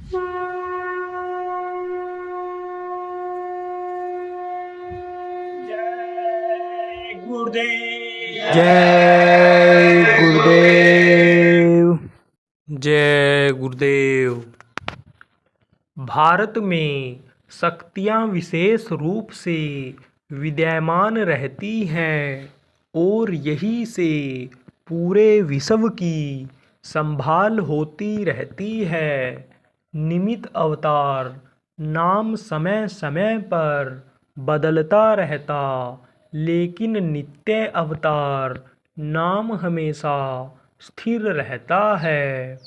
जय गुरुदेव। जय गुरुदेव। जय गुरुदेव। भारत में शक्तियाँ विशेष रूप से विद्यमान रहती हैं और यही से पूरे विश्व की संभाल होती रहती है। निमित्त अवतार नाम समय समय पर बदलता रहता, लेकिन नित्य अवतार नाम हमेशा स्थिर रहता है।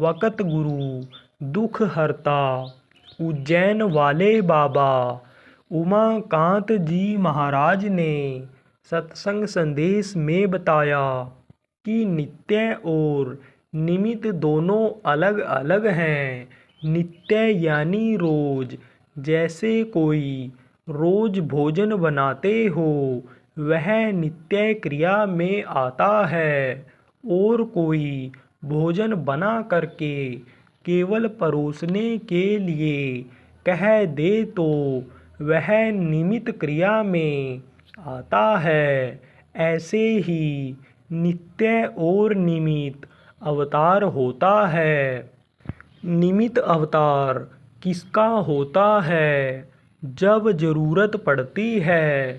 वक़्त गुरु दुख हरता उज्जैन वाले बाबा उमाकांत जी महाराज ने सत्संग संदेश में बताया कि नित्य और निमित्त दोनों अलग अलग हैं। नित्य यानी रोज, जैसे कोई रोज भोजन बनाते हो वह नित्य क्रिया में आता है, और कोई भोजन बना करके केवल परोसने के लिए कह दे तो वह निमित्त क्रिया में आता है। ऐसे ही नित्य और निमित्त अवतार होता है। निमित्त अवतार किसका होता है? जब जरूरत पड़ती है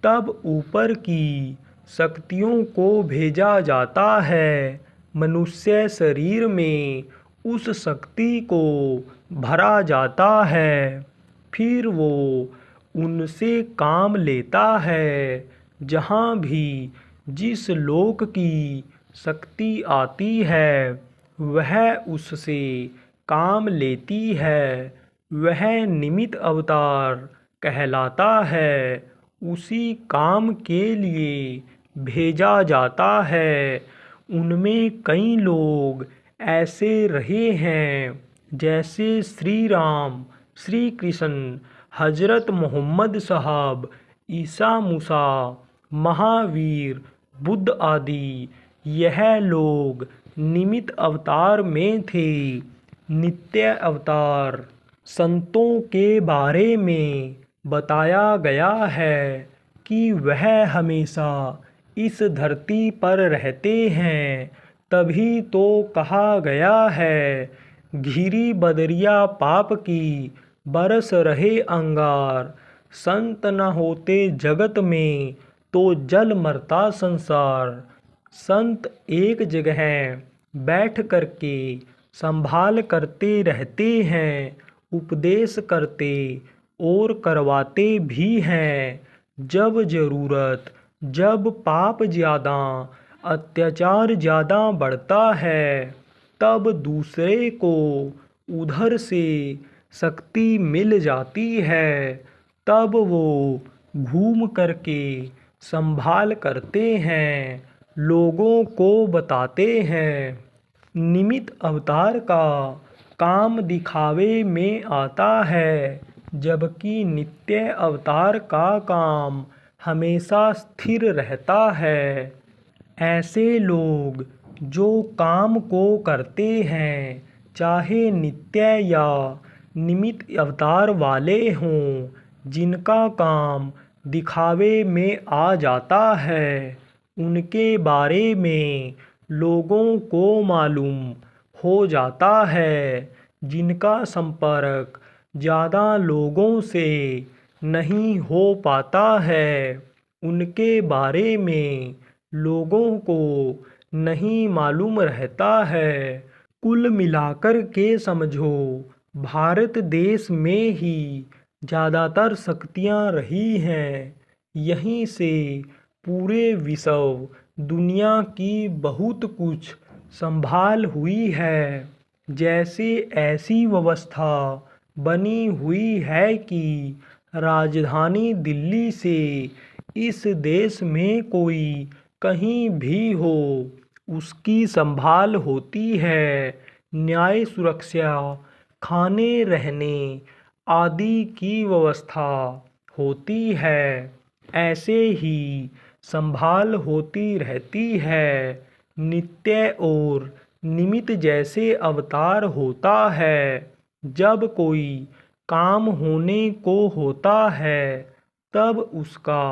तब ऊपर की शक्तियों को भेजा जाता है। मनुष्य शरीर में उस शक्ति को भरा जाता है, फिर वो उनसे काम लेता है। जहाँ भी जिस लोक की शक्ति आती है वह उससे काम लेती है, वह निमित्त अवतार कहलाता है। उसी काम के लिए भेजा जाता है। उनमें कई लोग ऐसे रहे हैं जैसे श्री राम, श्री कृष्ण, हजरत मोहम्मद साहब, ईसा मूसा, महावीर, बुद्ध आदि। यह लोग निमित्त अवतार में थे। नित्य अवतार संतों के बारे में बताया गया है कि वह हमेशा इस धरती पर रहते हैं। तभी तो कहा गया है, घिरी बदरिया पाप की बरस रहे अंगार। संत न होते जगत में तो जल मरता संसार। संत एक जगह बैठ करके संभाल करते रहते हैं, उपदेश करते और करवाते भी हैं। जब ज़रूरत, जब पाप ज़्यादा, अत्याचार ज़्यादा बढ़ता है, तब दूसरे को उधर से शक्ति मिल जाती है। तब वो घूम करके संभाल करते हैं, लोगों को बताते हैं। निमित्त अवतार का काम दिखावे में आता है, जबकि नित्य अवतार का काम हमेशा स्थिर रहता है। ऐसे लोग जो काम को करते हैं, चाहे नित्य या निमित्त अवतार वाले हों, जिनका काम दिखावे में आ जाता है, उनके बारे में लोगों को मालूम हो जाता है। जिनका संपर्क ज़्यादा लोगों से नहीं हो पाता है, उनके बारे में लोगों को नहीं मालूम रहता है। कुल मिलाकर के समझो, भारत देश में ही ज़्यादातर शक्तियाँ रही हैं। यहीं से पूरे विश्व दुनिया की बहुत कुछ संभाल हुई है। जैसे ऐसी व्यवस्था बनी हुई है कि राजधानी दिल्ली से इस देश में कोई कहीं भी हो, उसकी संभाल होती है। न्याय, सुरक्षा, खाने रहने आदि की व्यवस्था होती है। ऐसे ही संभाल होती रहती है। नित्य और निमित्त जैसे अवतार होता है। जब कोई काम होने को होता है तब उसका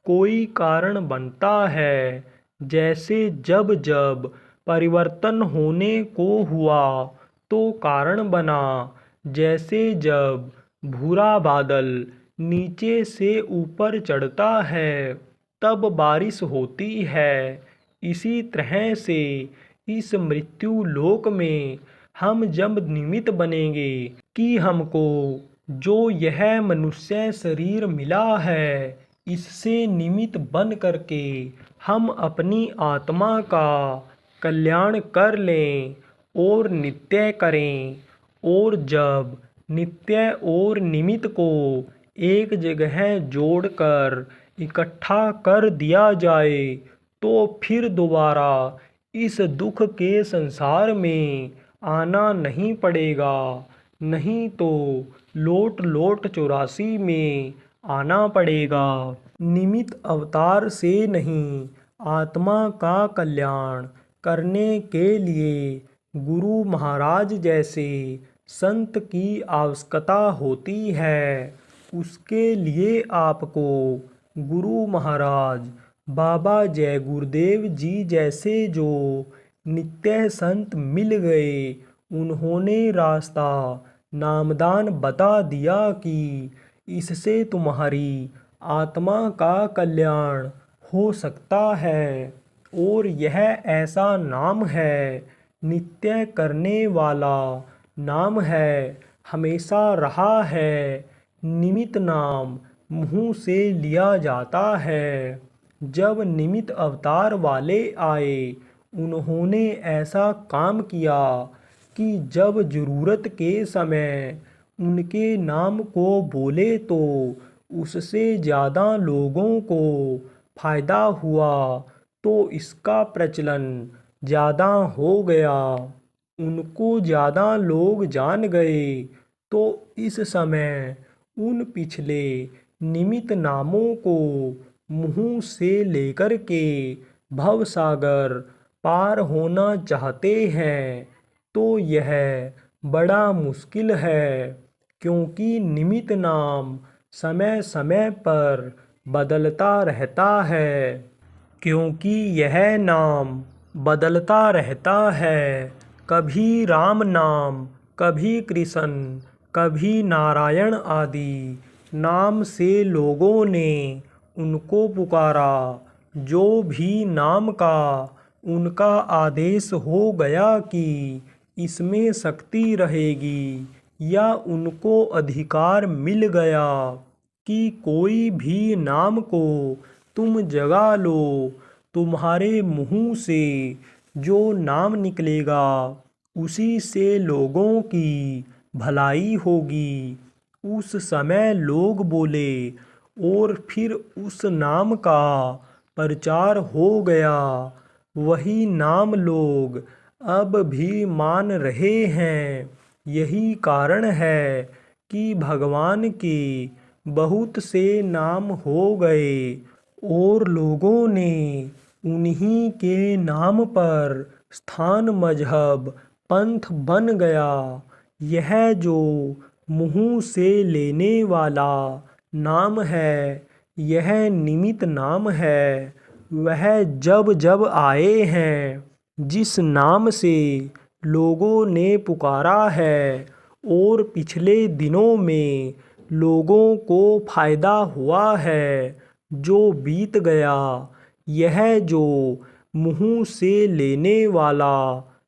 कोई कारण बनता है। जैसे जब जब परिवर्तन होने को हुआ तो कारण बना। जैसे जब भूरा बादल नीचे से ऊपर चढ़ता है तब बारिश होती है। इसी तरह से इस मृत्यु लोक में हम जब निमित्त बनेंगे कि हमको जो यह मनुष्य शरीर मिला है इससे निमित्त बन करके हम अपनी आत्मा का कल्याण कर लें और नित्य करें। और जब नित्य और निमित्त को एक जगह जोड़कर इकट्ठा कर दिया जाए तो फिर दोबारा इस दुख के संसार में आना नहीं पड़ेगा। नहीं तो लौट लौट 84 में आना पड़ेगा। निमित्त अवतार से नहीं, आत्मा का कल्याण करने के लिए गुरु महाराज जैसे संत की आवश्यकता होती है। उसके लिए आपको गुरु महाराज बाबा जय गुरुदेव जी जैसे जो नित्य संत मिल गए। उन्होंने रास्ता नामदान बता दिया कि इससे तुम्हारी आत्मा का कल्याण हो सकता है। और यह ऐसा नाम है, नित्य करने वाला नाम है, हमेशा रहा है। निमित्त नाम मुँह से लिया जाता है। जब निमित्त अवतार वाले आए उन्होंने ऐसा काम किया कि जब ज़रूरत के समय उनके नाम को बोले तो उससे ज़्यादा लोगों को फ़ायदा हुआ तो इसका प्रचलन ज़्यादा हो गया। उनको ज़्यादा लोग जान गए तो इस समय उन पिछले निमित्त नामों को मुँह से लेकर के भवसागर पार होना चाहते हैं तो यह बड़ा मुश्किल है। क्योंकि निमित्त नाम समय समय पर बदलता रहता है। क्योंकि यह नाम बदलता रहता है। कभी राम नाम, कभी कृष्ण, कभी नारायण आदि नाम से लोगों ने उनको पुकारा। जो भी नाम का उनका आदेश हो गया कि इसमें शक्ति रहेगी या उनको अधिकार मिल गया कि कोई भी नाम को तुम जगा लो, तुम्हारे मुँह से जो नाम निकलेगा उसी से लोगों की भलाई होगी। उस समय लोग बोले और फिर उस नाम का प्रचार हो गया। वही नाम लोग अब भी मान रहे हैं। यही कारण है कि भगवान के बहुत से नाम हो गए और लोगों ने उन्हीं के नाम पर स्थान, मजहब, पंथ बन गया। यह जो मुँह से लेने वाला नाम है, यह निमित्त नाम है। वह जब जब आए हैं, जिस नाम से लोगों ने पुकारा है और पिछले दिनों में लोगों को फ़ायदा हुआ है, जो बीत गया, यह जो मुँह से लेने वाला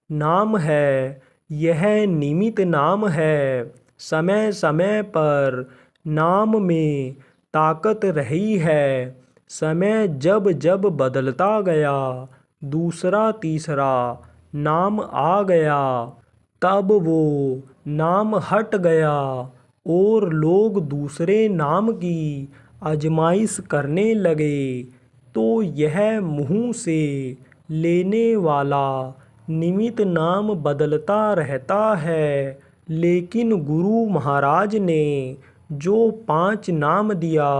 नाम है, यह निमित्त नाम है। समय समय पर नाम में ताकत रही है। समय जब जब बदलता गया, दूसरा तीसरा नाम आ गया, तब वो नाम हट गया और लोग दूसरे नाम की आजमाइश करने लगे। तो यह मुँह से लेने वाला निमित्त नाम बदलता रहता है। लेकिन गुरु महाराज ने जो 5 नाम दिया,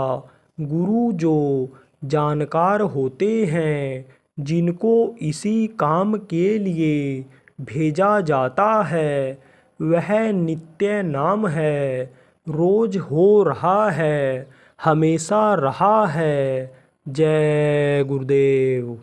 गुरु जो जानकार होते हैं, जिनको इसी काम के लिए भेजा जाता है, वह नित्य नाम है, रोज हो रहा है, हमेशा रहा है। जय गुरुदेव।